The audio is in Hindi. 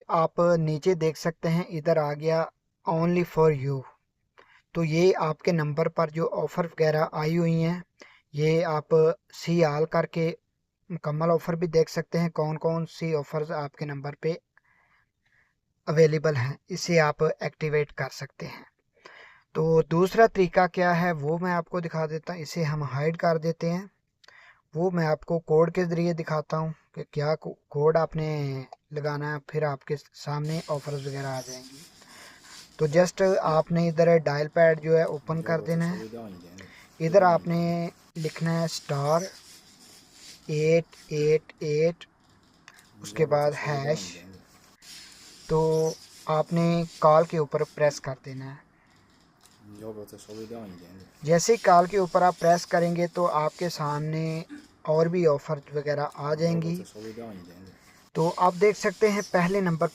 आप नीचे देख सकते हैं, इधर आ गया ओनली फॉर यू। तो ये आपके नंबर पर जो ऑफ़र वगैरह आई हुई हैं, ये आप सी आल करके मुकम्मल ऑफ़र भी देख सकते हैं, कौन कौन सी ऑफ़र्स आपके नंबर पे अवेलेबल हैं, इसे आप एक्टिवेट कर सकते हैं। तो दूसरा तरीका क्या है वो मैं आपको दिखा देता हूँ। इसे हम हाइड कर देते हैं। वो मैं आपको कोड के ज़रिए दिखाता हूँ कि क्या कोड आपने लगाना है, फिर आपके सामने ऑफर्स वगैरह आ जाएंगी। तो जस्ट आपने इधर डायल पैड जो है ओपन कर देना है। इधर आपने लिखना है *888, उसके बाद हैश। तो आपने कॉल के ऊपर प्रेस कर देना है। जैसे ही कॉल के ऊपर आप प्रेस करेंगे तो आपके सामने और भी ऑफर वगैरह आ जाएंगी। तो आप देख सकते हैं पहले नंबर